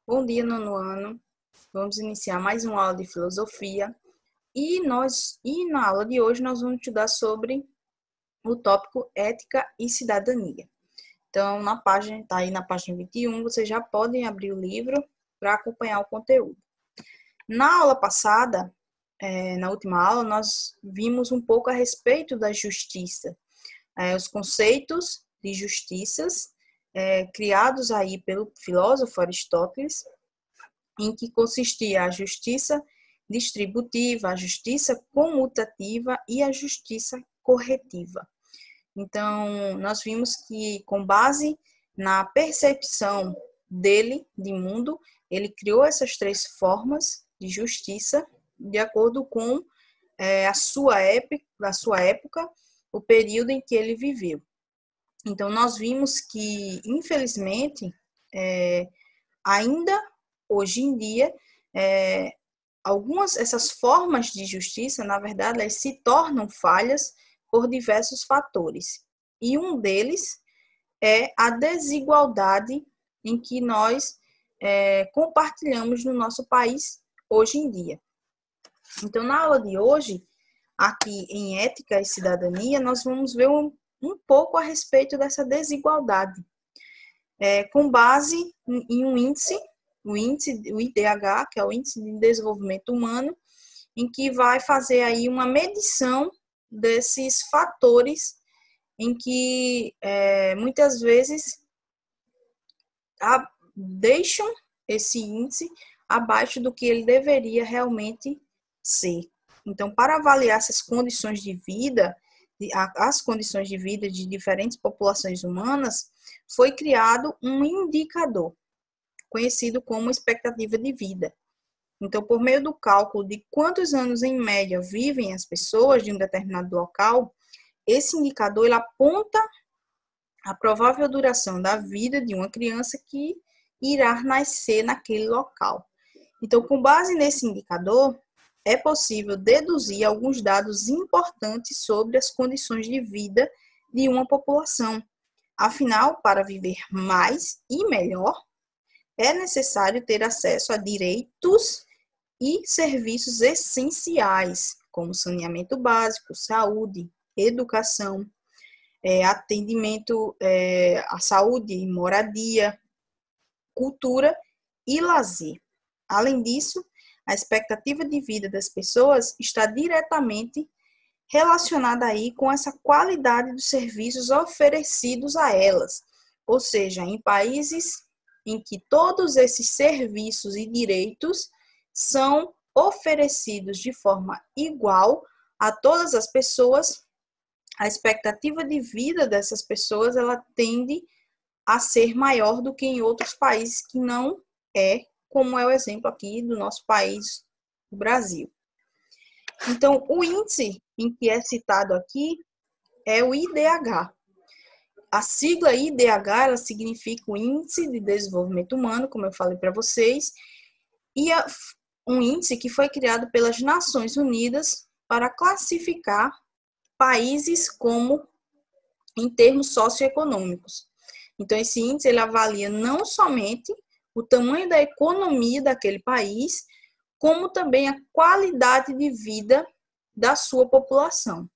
Bom dia, nono ano. Vamos iniciar mais uma aula de filosofia. E na aula de hoje nós vamos estudar sobre o tópico ética e cidadania. Então, está aí na página 21, vocês já podem abrir o livro para acompanhar o conteúdo. Na aula passada, na última aula, nós vimos um pouco a respeito da justiça, os conceitos de justiças criados aí pelo filósofo Aristóteles, em que consistia a justiça distributiva, a justiça comutativa e a justiça corretiva. Então, nós vimos que, com base na percepção dele de mundo, ele criou essas três formas de justiça de acordo com a sua época, o período em que ele viveu. Então, nós vimos que, infelizmente, ainda hoje em dia, essas formas de justiça, na verdade, elas se tornam falhas por diversos fatores. E um deles é a desigualdade em que nós compartilhamos no nosso país hoje em dia. Então, na aula de hoje, aqui em Ética e Cidadania, nós vamos ver um pouco a respeito dessa desigualdade, com base em um índice, o IDH, que é o Índice de Desenvolvimento Humano, em que vai fazer aí uma medição desses fatores em que muitas vezes deixam esse índice abaixo do que ele deveria realmente ser. Então, para avaliar essas condições de vida, as condições de vida de diferentes populações humanas, foi criado um indicador, conhecido como expectativa de vida. Então, por meio do cálculo de quantos anos em média vivem as pessoas de um determinado local, esse indicador ele aponta a provável duração da vida de uma criança que irá nascer naquele local. Então, com base nesse indicador, é possível deduzir alguns dados importantes sobre as condições de vida de uma população. Afinal, para viver mais e melhor, é necessário ter acesso a direitos e serviços essenciais, como saneamento básico, saúde, educação, atendimento à saúde, moradia, cultura e lazer. Além disso, a expectativa de vida das pessoas está diretamente relacionada aí com essa qualidade dos serviços oferecidos a elas. Ou seja, em países em que todos esses serviços e direitos são oferecidos de forma igual a todas as pessoas, a expectativa de vida dessas pessoas ela tende a ser maior do que em outros países que não como é o exemplo aqui do nosso país, o Brasil. Então, o índice em que é citado aqui é o IDH. A sigla IDH, ela significa o Índice de Desenvolvimento Humano, como eu falei para vocês, e é um índice que foi criado pelas Nações Unidas para classificar países em termos socioeconômicos. Então, esse índice ele avalia não somente o tamanho da economia daquele país, como também a qualidade de vida da sua população.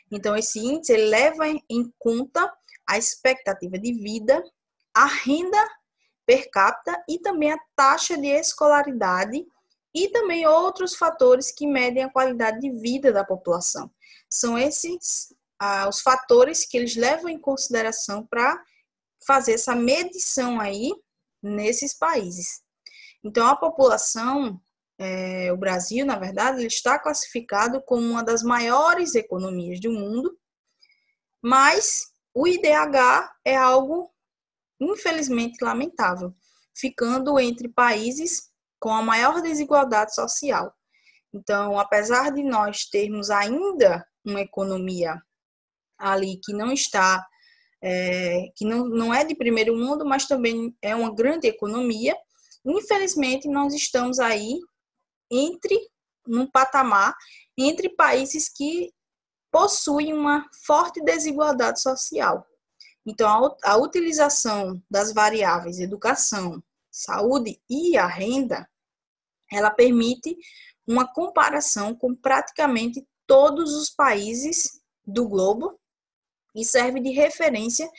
Então, esse índice ele leva em conta a expectativa de vida, a renda per capita e também a taxa de escolaridade e também outros fatores que medem a qualidade de vida da população. São esses os fatores que eles levam em consideração para fazer essa medição aí nesses países. Então, a população, o Brasil, na verdade, ele está classificado como uma das maiores economias do mundo, mas o IDH é algo, infelizmente, lamentável, ficando entre países com a maior desigualdade social. Então, apesar de nós termos ainda uma economia ali que não está, que não é de primeiro mundo, mas também é uma grande economia, infelizmente, nós estamos aí num patamar entre países que possuem uma forte desigualdade social. Então, a utilização das variáveis educação, saúde e a renda, ela permite uma comparação com praticamente todos os países do globo e serve de referência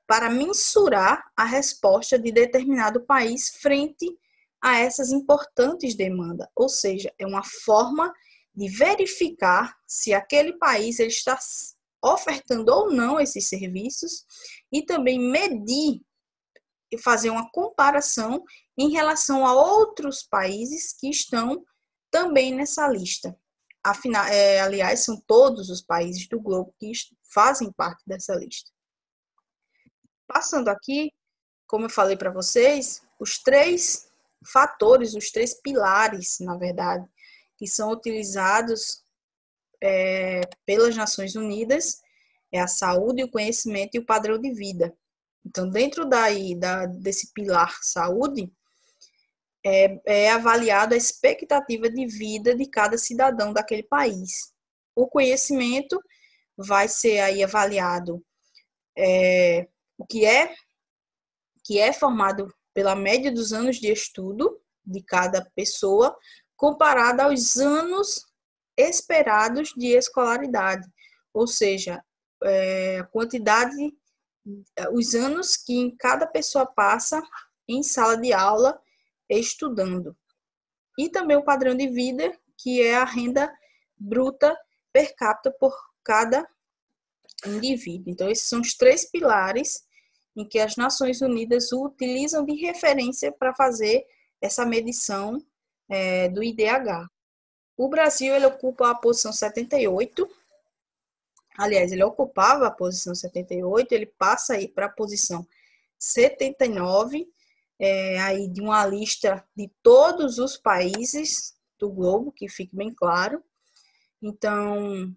para mensurar a resposta de determinado país frente a essas importantes demandas. Ou seja, é uma forma de verificar se aquele país ele está ofertando ou não esses serviços e também medir e fazer uma comparação em relação a outros países que estão também nessa lista. Afinal, aliás, são todos os países do globo que fazem parte dessa lista. Passando aqui, como eu falei para vocês, os três fatores, os três pilares, na verdade, que são utilizados pelas Nações Unidas, é a saúde, o conhecimento e o padrão de vida. Então, dentro desse pilar saúde, é avaliado a expectativa de vida de cada cidadão daquele país. O conhecimento vai ser aí avaliado o que é formado pela média dos anos de estudo de cada pessoa, comparada aos anos esperados de escolaridade, ou seja, a quantidade, os anos que cada pessoa passa em sala de aula estudando. E também o padrão de vida, que é a renda bruta per capita por cada indivíduo. Então, esses são os três pilares em que as Nações Unidas utilizam de referência para fazer essa medição do IDH. O Brasil ele ocupa a posição 78. Aliás, ele ocupava a posição 78, ele passa aí para a posição 79, aí de uma lista de todos os países do globo, que fique bem claro. Então,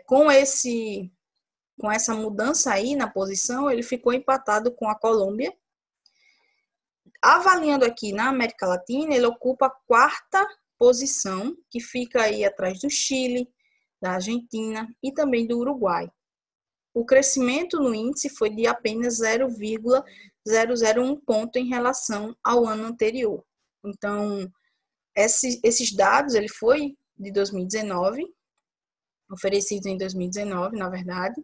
com essa mudança aí na posição, ele ficou empatado com a Colômbia. Avaliando aqui na América Latina, ele ocupa a 4ª posição, que fica aí atrás do Chile, da Argentina e também do Uruguai. O crescimento no índice foi de apenas 0,001 ponto em relação ao ano anterior. Então, esses dados, ele foi de 2019, oferecidos em 2019, na verdade,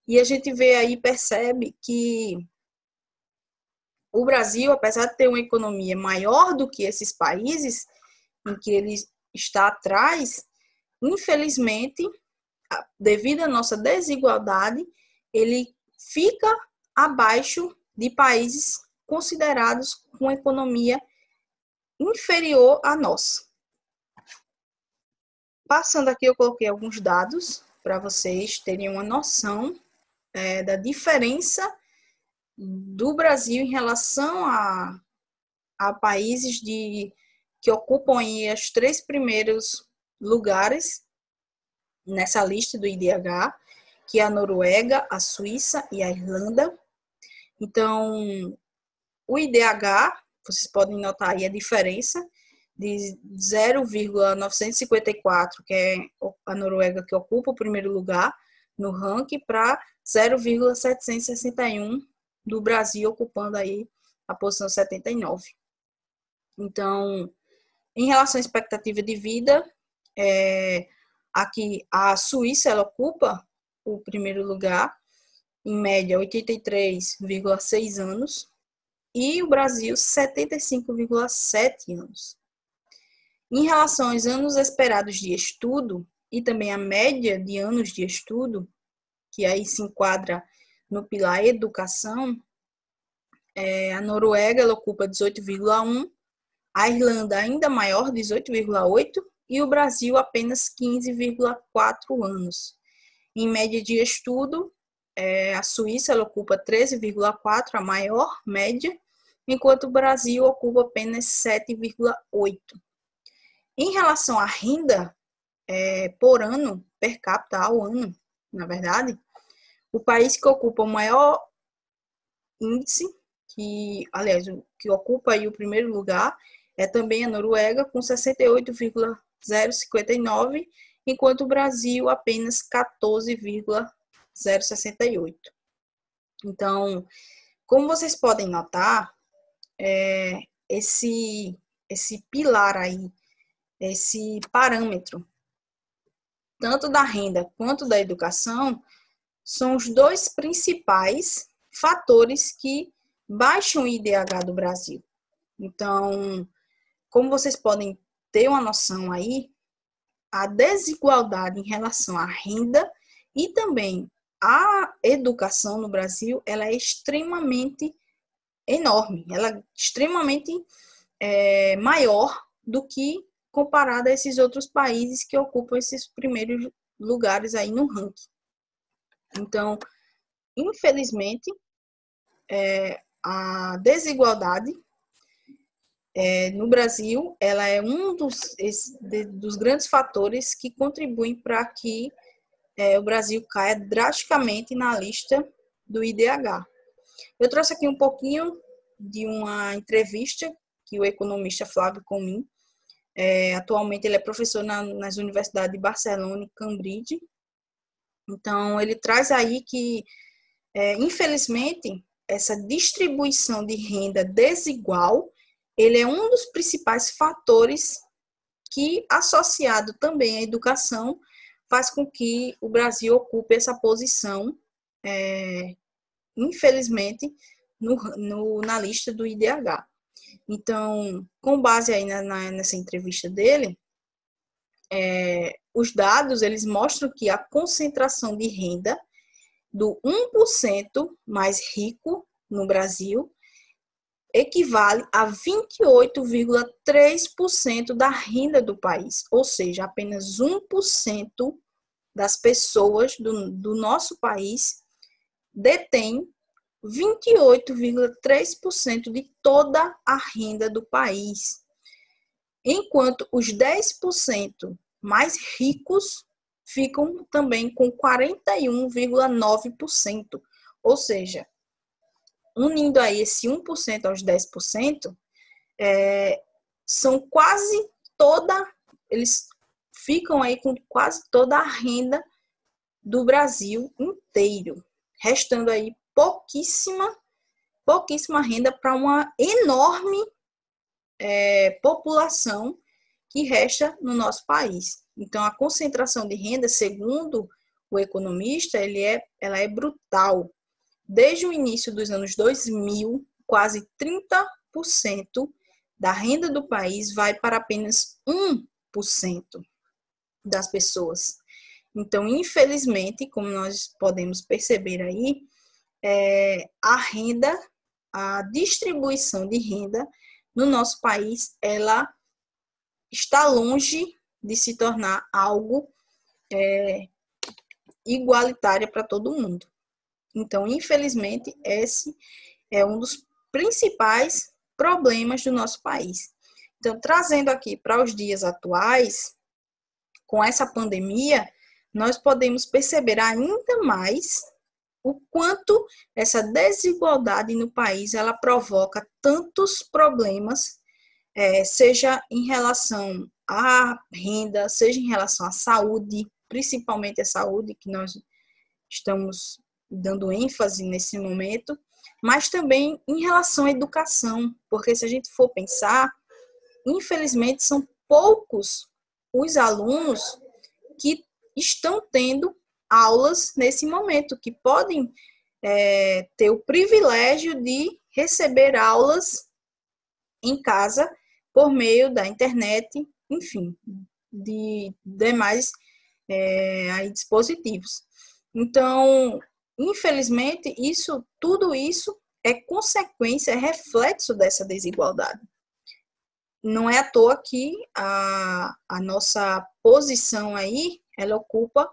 e a gente vê aí, percebe que o Brasil, apesar de ter uma economia maior do que esses países em que ele está atrás, infelizmente, devido à nossa desigualdade, ele fica abaixo de países considerados com economia inferior à nossa. Passando aqui, eu coloquei alguns dados para vocês terem uma noção da diferença do Brasil em relação a países que ocupam aí os 3 primeiros lugares nessa lista do IDH, que é a Noruega, a Suíça e a Irlanda. Então, o IDH, vocês podem notar aí a diferença de 0,954, que é a Noruega que ocupa o primeiro lugar no ranking, para 0,761 do Brasil, ocupando aí a posição 79. Então, em relação à expectativa de vida, aqui a Suíça ela ocupa o primeiro lugar, em média 83,6 anos, e o Brasil 75,7 anos. Em relação aos anos esperados de estudo e também a média de anos de estudo, que aí se enquadra no pilar educação, a Noruega ela ocupa 18,1, a Irlanda ainda maior, 18,8, e o Brasil apenas 15,4 anos. Em média de estudo, a Suíça ela ocupa 13,4, a maior média, enquanto o Brasil ocupa apenas 7,8. Em relação à renda por ano, per capita ao ano, na verdade, o país que ocupa o maior índice, que ocupa aí o primeiro lugar, é também a Noruega, com 68,059, enquanto o Brasil apenas 14,068. Então, como vocês podem notar, esse pilar aí, esse parâmetro, tanto da renda quanto da educação, são os dois principais fatores que baixam o IDH do Brasil. Então, como vocês podem ter uma noção aí, a desigualdade em relação à renda e também à educação no Brasil, ela é extremamente enorme, ela é extremamente maior do que comparada a esses outros países que ocupam esses primeiros lugares aí no ranking. Então, infelizmente, a desigualdade no Brasil, ela é um dos grandes fatores que contribuem para que o Brasil caia drasticamente na lista do IDH. Eu trouxe aqui um pouquinho de uma entrevista que o economista Flávio Comim, atualmente ele é professor nas universidades de Barcelona e Cambridge. Então, ele traz aí que, infelizmente, essa distribuição de renda desigual, ele é um dos principais fatores que, associado também à educação, faz com que o Brasil ocupe essa posição, infelizmente, na lista do IDH. Então, com base aí nessa entrevista dele, os dados, eles mostram que a concentração de renda do 1% mais rico no Brasil equivale a 28,3% da renda do país, ou seja, apenas 1% das pessoas do nosso país detém 28,3% de toda a renda do país, enquanto os 10% mais ricos ficam também com 41,9%, ou seja, unindo aí esse 1% aos 10%, são quase eles ficam aí com quase toda a renda do Brasil inteiro, restando aí pouquíssima renda para uma enorme população que resta no nosso país. Então, a concentração de renda, segundo o economista, ela é brutal. Desde o início dos anos 2000, quase 30% da renda do país vai para apenas 1% das pessoas. Então, infelizmente, como nós podemos perceber aí, a distribuição de renda no nosso país, ela está longe de se tornar algo igualitário para todo mundo. Então, infelizmente, esse é um dos principais problemas do nosso país. Então, trazendo aqui para os dias atuais, com essa pandemia, nós podemos perceber ainda mais o quanto essa desigualdade no país ela provoca tantos problemas, seja em relação à renda, seja em relação à saúde, principalmente a saúde, que nós estamos dando ênfase nesse momento, mas também em relação à educação, porque se a gente for pensar, infelizmente são poucos os alunos que estão tendo aulas nesse momento, que podem ter o privilégio de receber aulas em casa por meio da internet, enfim, de demais dispositivos. Então, infelizmente, tudo isso é consequência, é reflexo dessa desigualdade. Não é à toa que a nossa posição aí, ela ocupa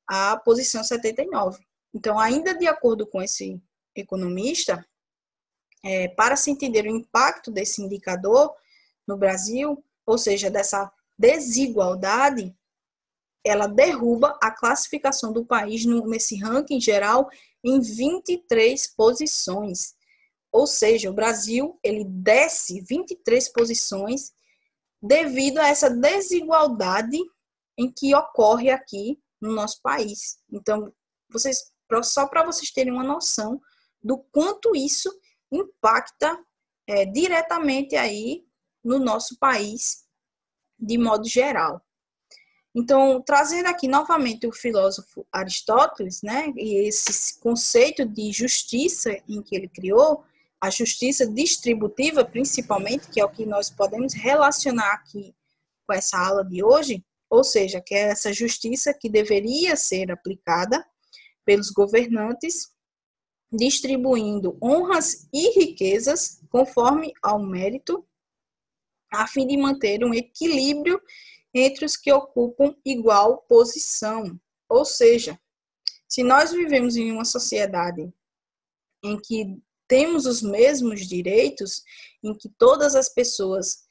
a posição 79. Então, ainda de acordo com esse economista, para se entender o impacto desse indicador no Brasil, ou seja, dessa desigualdade, ela derruba a classificação do país nesse ranking geral em 23 posições. Ou seja, o Brasil ele desce 23 posições devido a essa desigualdade em que ocorre aqui no nosso país. Então, só para vocês terem uma noção do quanto isso impacta diretamente aí no nosso país, de modo geral. Então, trazendo aqui novamente o filósofo Aristóteles, né, e esse conceito de justiça em que ele criou, a justiça distributiva, principalmente, que é o que nós podemos relacionar aqui com essa aula de hoje, ou seja, que é essa justiça que deveria ser aplicada pelos governantes, distribuindo honras e riquezas conforme ao mérito, a fim de manter um equilíbrio entre os que ocupam igual posição. Ou seja, se nós vivemos em uma sociedade em que temos os mesmos direitos, em que todas as pessoas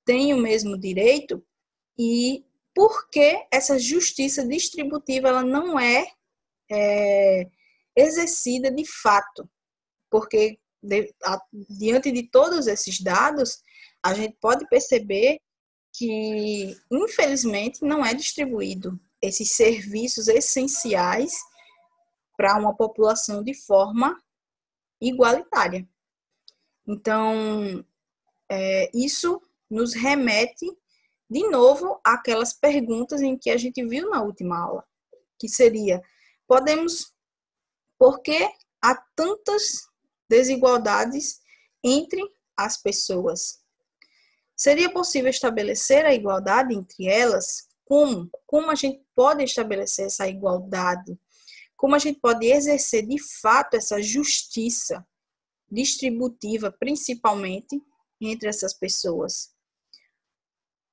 têm o mesmo direito, e por que essa justiça distributiva ela não é exercida de fato? Porque diante de todos esses dados, a gente pode perceber que, infelizmente, não é distribuído esses serviços essenciais para uma população de forma igualitária. Então, isso nos remete, de novo, àquelas perguntas em que a gente viu na última aula, que seria, por que há tantas desigualdades entre as pessoas? Seria possível estabelecer a igualdade entre elas? Como? Como a gente pode estabelecer essa igualdade? Como a gente pode exercer de fato essa justiça distributiva, principalmente entre essas pessoas?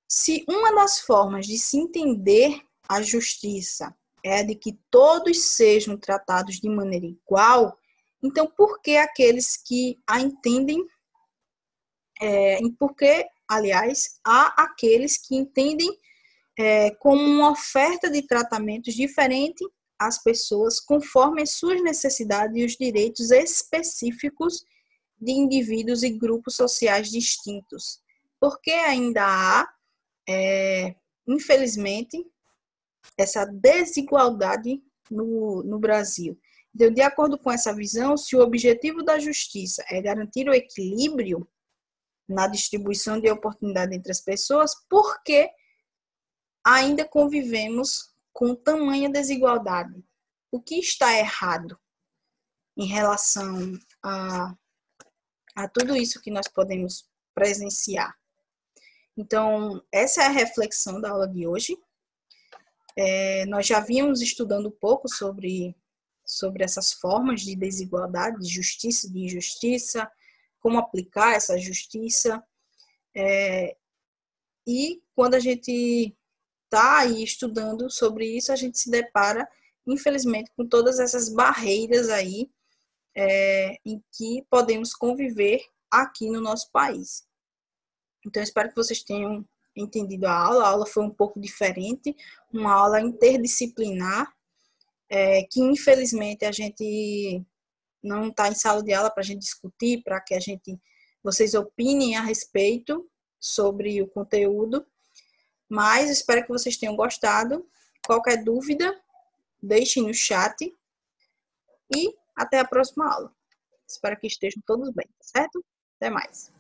Se uma das formas de se entender a justiça é a de que todos sejam tratados de maneira igual, então por que aqueles que a entendem, aliás, há aqueles que entendem como uma oferta de tratamentos diferente às pessoas conforme as suas necessidades e os direitos específicos de indivíduos e grupos sociais distintos? Porque ainda há, infelizmente, essa desigualdade no Brasil. Então, de acordo com essa visão, se o objetivo da justiça é garantir o equilíbrio na distribuição de oportunidade entre as pessoas, por que ainda convivemos com tamanha desigualdade? O que está errado em relação a tudo isso que nós podemos presenciar? Então, essa é a reflexão da aula de hoje. Nós já vínhamos estudando um pouco sobre essas formas de desigualdade, de justiça e de injustiça, como aplicar essa justiça. E quando a gente está aí estudando sobre isso, a gente se depara, infelizmente, com todas essas barreiras aí em que podemos conviver aqui no nosso país. Então, eu espero que vocês tenham entendido a aula. A aula foi um pouco diferente, uma aula interdisciplinar, que infelizmente a gente não está em sala de aula para a gente discutir, para que vocês opinem a respeito sobre o conteúdo, mas espero que vocês tenham gostado. Qualquer dúvida, deixem no chat e até a próxima aula. Espero que estejam todos bem, certo? Até mais.